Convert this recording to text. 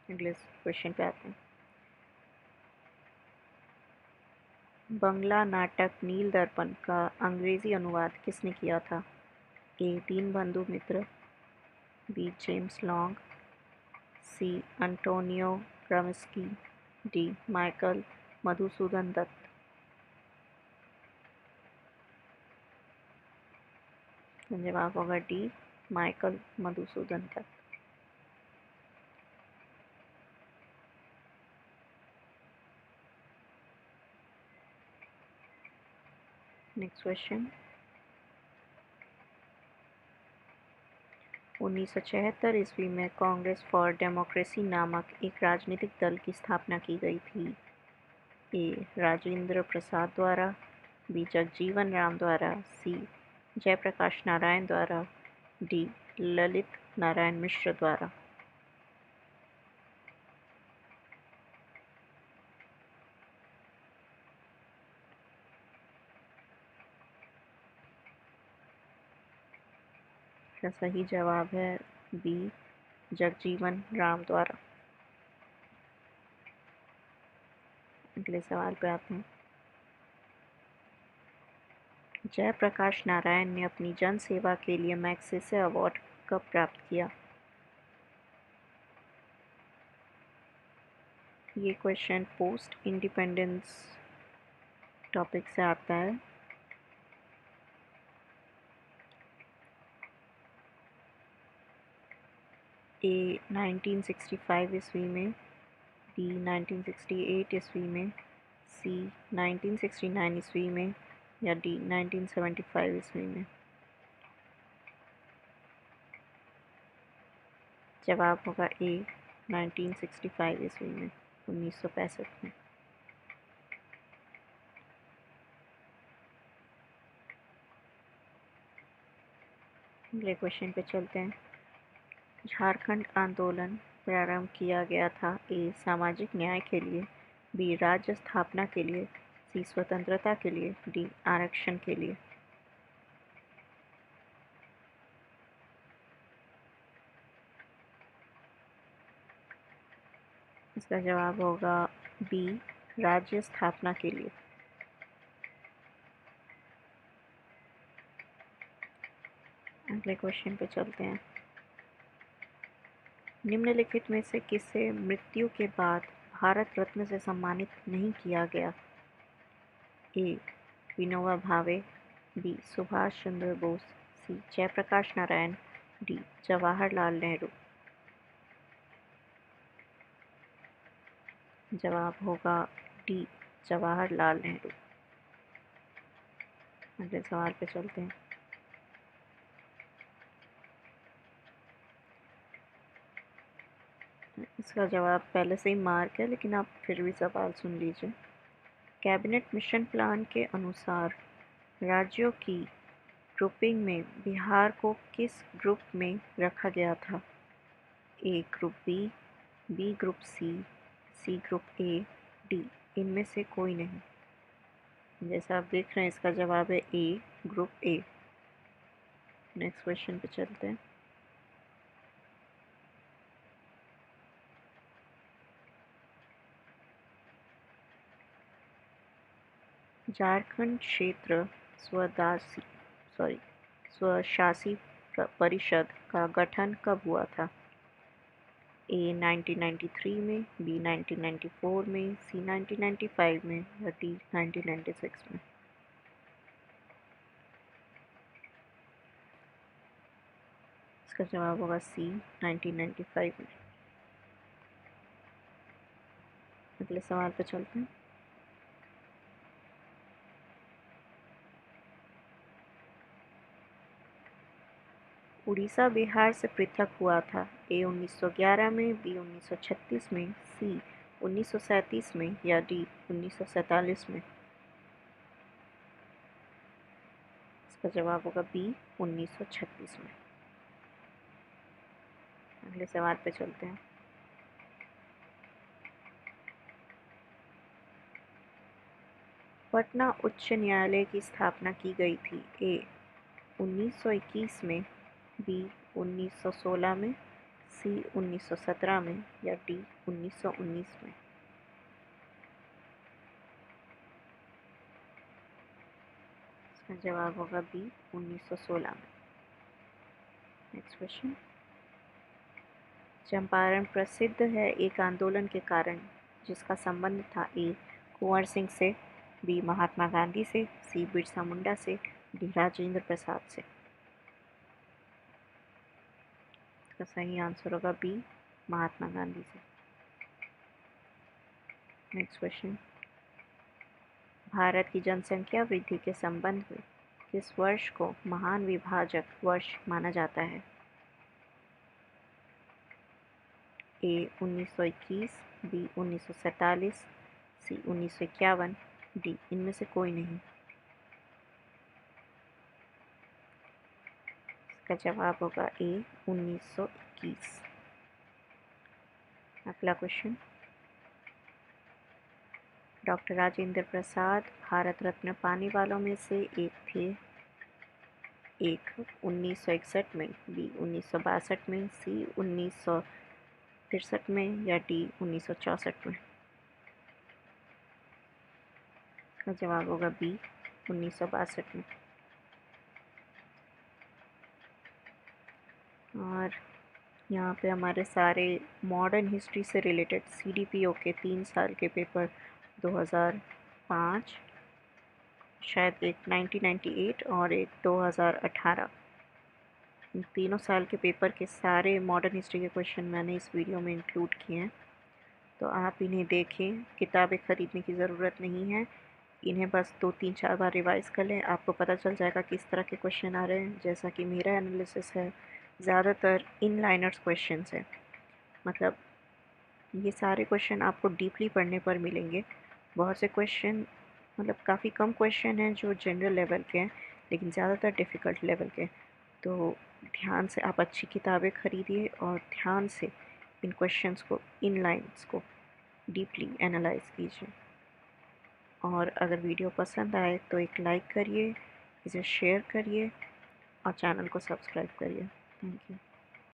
अगले क्वेश्चन पे आते हैं। बंगला नाटक नील दर्पण का अंग्रेजी अनुवाद किसने किया था? A Dinabandhu Mitra, B James Long, C Antonio Gramsci, D Michael Madhusudan Dutt. जवाब होगा D Michael Madhusudan Dutt. Next question. 1976 ईस्वी में कांग्रेस फॉर डेमोक्रेसी नामक एक राजनीतिक दल की स्थापना की गई थी। ए राजेंद्र प्रसाद द्वारा, बी जगजीवन राम द्वारा, सी जयप्रकाश नारायण द्वारा, डी ललित नारायण मिश्र द्वारा। इसका सही जवाब है बी जगजीवन राम द्वारा। अगले सवाल पे आते हैं। जयप्रकाश नारायण ने अपनी जन सेवा के लिए मैग्सेसे अवार्ड कब प्राप्त किया? ये क्वेश्चन पोस्ट इंडिपेंडेंस टॉपिक से आता है। ए 1965 ईस्वी में, बी 1968 ईस्वी में, सी 1969 ईस्वी में, या डी 1975 ईस्वी में। जवाब होगा ए 1965 ईस्वी में, 1965 में। अगले क्वेश्चन पे चलते हैं। झारखंड आंदोलन प्रारंभ किया गया था। ए सामाजिक न्याय के लिए, बी राज्य स्थापना के लिए, सी स्वतंत्रता के लिए, डी आरक्षण के लिए। इसका जवाब होगा बी राज्य स्थापना के लिए। अगले क्वेश्चन पे चलते हैं। निम्नलिखित में से किसे मृत्यु के बाद भारत रत्न से सम्मानित नहीं किया गया? ए विनोबा भावे, बी सुभाष चंद्र बोस, सी जयप्रकाश नारायण, डी जवाहरलाल नेहरू। जवाब होगा डी जवाहरलाल नेहरू। अगले सवाल पे चलते हैं। इसका जवाब पहले से ही मार्क है, लेकिन आप फिर भी सवाल सुन लीजिए। कैबिनेट मिशन प्लान के अनुसार राज्यों की ग्रुपिंग में बिहार को किस ग्रुप में रखा गया था? A group B, B group C group A, D इनमें से कोई नहीं। जैसा आप देख रहे हैं, इसका जवाब है ए ग्रुप ए। नेक्स्ट क्वेश्चन पे चलते हैं। झारखंड क्षेत्र स्वशासी परिषद का गठन कब हुआ था? ए 1993 में, बी 1994 में, सी 1995 में, या डी 1996 में। इसका जवाब होगा सी 1995 में। अगले सवाल पर चलते हैं। उड़ीसा बिहार से पृथक हुआ था। ए 1911 में, बी 1936 में, सी 1937 में, या डी 1947 में। इसका जवाब होगा बी 1936 में। अगले सवाल पे चलते हैं। पटना उच्च न्यायालय की स्थापना की गई थी। ए 1921 में, बी 1916 में, सी 1917 में या डी 1919 में? इसका जवाब होगा बी 1916 में। नेक्स्ट क्वेश्चन, चंपारण प्रसिद्ध है एक आंदोलन के कारण जिसका संबंध था ए कुंवर सिंह से, बी महात्मा गांधी से, सी बिरसा मुंडा से, डी राजेंद्र प्रसाद से? इसका सही आंसर होगा बी महात्मा गांधी से। नेक्स्ट क्वेश्चन, भारत की जनसंख्या वृद्धि के संबंध में किस वर्ष को महान विभाजक वर्ष माना जाता है? ए 1921, बी 1947, सी 1951, डी इनमें से कोई नहीं? इसका जवाब होगा ए 1921। अगला क्वेश्चन, डॉक्टर राजेंद्र प्रसाद भारत रत्न पाने वालों में से एक थे। एक 1961 में, बी 1962 में, सी 1963 में या डी 1964 में? इसका जवाब होगा बी 1962 में। और यहाँ पे हमारे सारे मॉडर्न हिस्ट्री से रिलेटेड CDPO के 3 साल के पेपर 2005, शायद एक 1998 और एक 2018, इन तीनों साल के पेपर के सारे मॉडर्न हिस्ट्री के क्वेश्चन मैंने इस वीडियो में इंक्लूड किए हैं, तो आप इन्हें देखें। किताबें ख़रीदने की ज़रूरत नहीं है, इन्हें बस 2-3-4 बार रिवाइज़ कर लें, आपको पता चल जाएगा किस तरह के क्वेश्चन आ रहे हैं। जैसा कि मेरा एनालिसिस है, ज़्यादातर इन लाइनर्स क्वेश्चन है, मतलब ये सारे क्वेश्चन आपको डीपली पढ़ने पर मिलेंगे। बहुत से क्वेश्चन, मतलब काफ़ी कम क्वेश्चन हैं जो जनरल लेवल के हैं, लेकिन ज़्यादातर डिफ़िकल्ट लेवल के। तो ध्यान से आप अच्छी किताबें ख़रीदिए और ध्यान से इन क्वेश्चंस को, इन लाइन्स को डीपली एनालाइज कीजिए। और अगर वीडियो पसंद आए तो एक लाइक करिए, इसे शेयर करिए और चैनल को सब्सक्राइब करिए। Thank you.